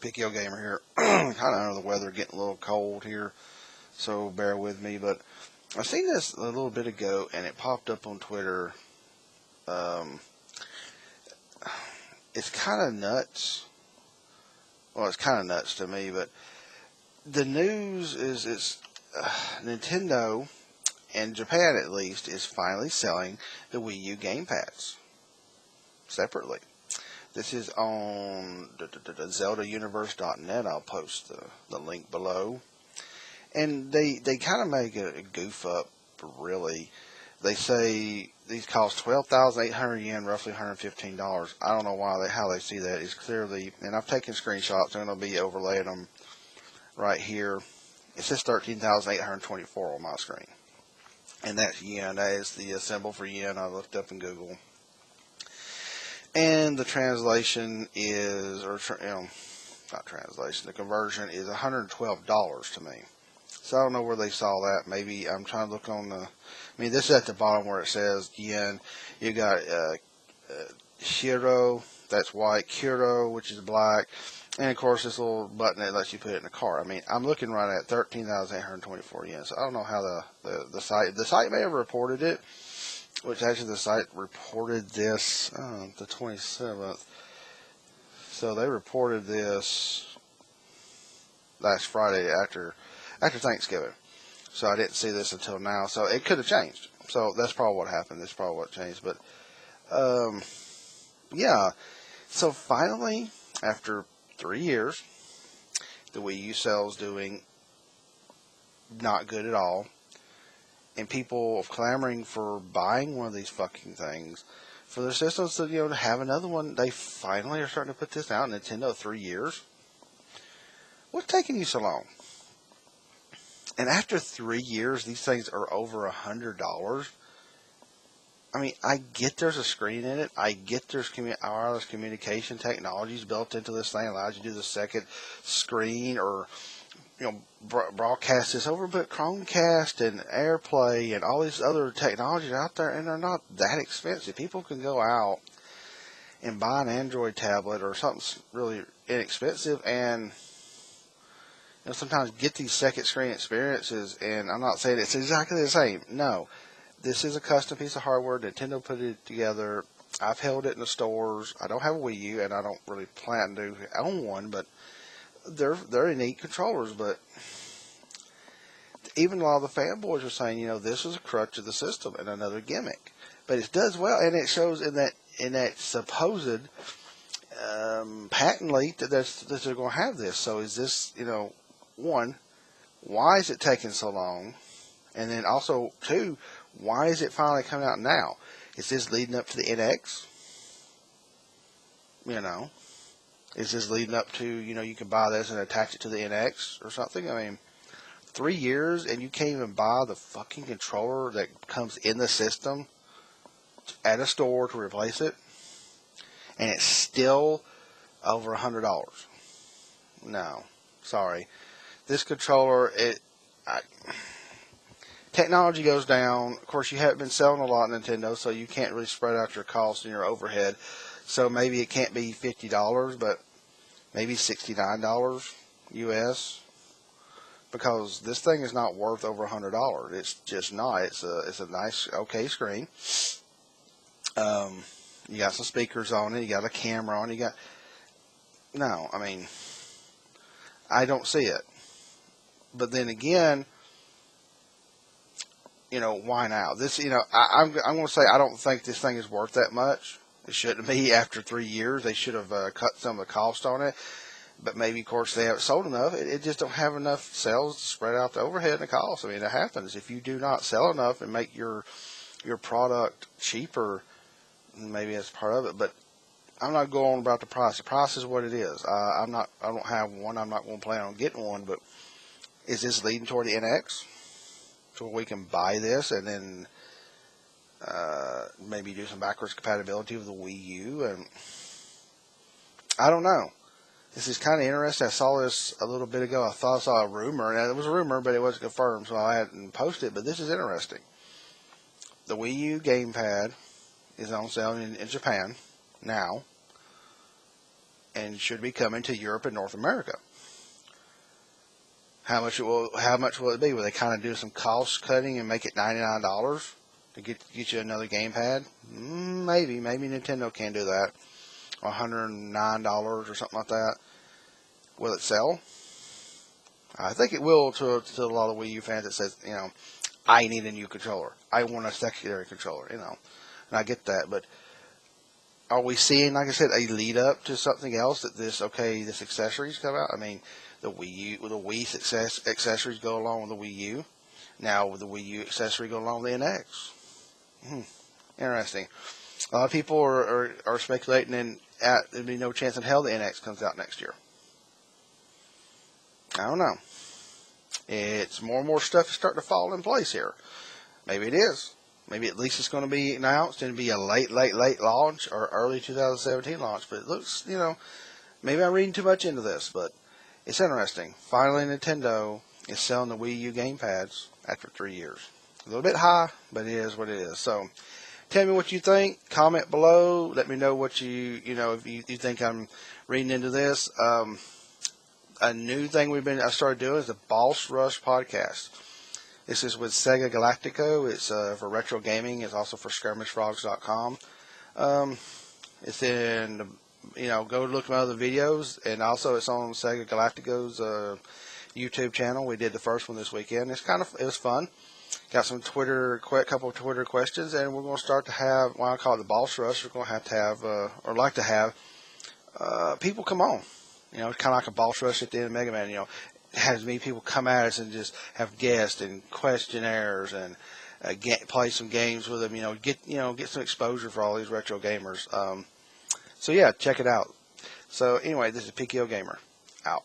Picky Old Gamer here. Kind of under the weather, getting a little cold here, so bear with me. But I seen this a little bit ago, and it popped up on Twitter. It's kind of nuts. Well, it's kind of nuts to me, but the news is Nintendo, in Japan at least, is finally selling the Wii U Gamepads separately. This is on ZeldaUniverse.net. I'll post the link below. And they kind of make a goof up, really. They say these cost 12,800 yen, roughly $115. I don't know how they see that. It's clearly, and I've taken screenshots, and I'll be overlaying them right here. It says 13,824 on my screen. And that's yen. That is the symbol for yen I looked up in Google. And the translation is, not translation, the conversion is $112 to me. So I don't know where they saw that. Maybe I'm trying to look on this is at the bottom where it says yen. You got Shiro, that's white, Kuro, which is black, and of course this little button that lets you put it in the car. I'm looking right at 13,824 yen. So I don't know how the site may have reported it. Which actually the site reported this the 27th. So they reported this last Friday after Thanksgiving. So I didn't see this until now. So it could have changed. So that's probably what happened. That's probably what changed. But yeah. So finally, after 3 years, the Wii U sales doing not good at all. And people clamoring for buying one of these fucking things for their systems to have another one. They finally are starting to put this out. Nintendo, 3 years. What's taking you so long? And after 3 years, these things are over $100. I get there's a screen in it. I get there's wireless communication technologies built into this thing. Allows you to do the second screen or broadcast this over, but Chromecast and AirPlay and all these other technologies out there, and they're not that expensive. People can go out and buy an Android tablet or something really inexpensive and sometimes get these second screen experiences. And I'm not saying it's exactly the same. No, this is a custom piece of hardware. Nintendo put it together. I've held it in the stores. I don't have a Wii U, and I don't really plan to own one, but they're neat controllers. But even a lot of the fanboys are saying, this is a crutch of the system and another gimmick. But it does well, and it shows in that supposed patent leak that they're going to have this. So is this, one, why is it taking so long? And then also, two, why is it finally coming out now? Is this leading up to the NX? Is this leading up to, you can buy this and attach it to the NX or something? 3 years and you can't even buy the fucking controller that comes in the system at a store to replace it? And it's still over $100. No. Sorry. This controller, technology goes down. Of course, you haven't been selling a lot, Nintendo, so you can't really spread out your costs and your overhead. So maybe it can't be $50, but maybe $69 US, because this thing is not worth over $100. It's just not. It's a nice, okay screen. You got some speakers on it. You got a camera on it. I don't see it. But then again, why now? This, I'm going to say I don't think this thing is worth that much. It shouldn't be after 3 years. They should have cut some of the cost on it. But maybe, of course, they haven't sold enough. It just don't have enough sales to spread out the overhead and the cost. It happens. If you do not sell enough and make your product cheaper, maybe that's part of it. But I'm not going on about the price. The price is what it is. I don't have one. I'm not going to plan on getting one. But is this leading toward the NX? So we can buy this and then maybe do some backwards compatibility with the Wii U, and I don't know. This is kind of interesting. I saw this a little bit ago. I thought I saw a rumor, and it was a rumor, but it wasn't confirmed, so I hadn't posted it. But this is interesting. The Wii U Gamepad is on sale in Japan now. and should be coming to Europe and North America. How much will it be? Will they kind of do some cost cutting and make it $99 to get you another gamepad? Maybe Nintendo can do that. $109 or something like that. Will it sell? I think it will to a lot of Wii U fans that says, I need a new controller. I want a secondary controller, and I get that. But are we seeing, like I said, a lead up to something else that this accessories come out? I mean, the Wii accessories go along with the Wii U. Now with the Wii U accessory go along with the NX. Interesting. A lot of people are speculating there'd be no chance in hell the NX comes out next year. I don't know. It's more and more stuff is starting to fall in place here. Maybe it is. Maybe at least it's going to be announced and be a late launch or early 2017 launch. But it looks, maybe I'm reading too much into this, but it's interesting. Finally, Nintendo is selling the Wii U Gamepads after 3 years. A little bit high, but it is what it is. So, tell me what you think. Comment below. Let me know what if you think I'm reading into this. A new thing I started doing is the Boss Rush podcast. This is with Sega Galactico. It's for retro gaming. It's also for skirmishfrogs.com. It's in, go look at my other videos, and also it's on Sega Galactico's YouTube channel. We did the first one this weekend. It was fun. Got some couple of Twitter questions, and we're going to start to have, I call it the Boss Rush. We're going to have, or like to have, people come on. It's kind of like a Boss Rush at the end of Mega Man. Has many people come at us and just have guests and questionnaires and play some games with them. Get some exposure for all these retro gamers. So yeah, check it out. So anyway, this is PKO Gamer out.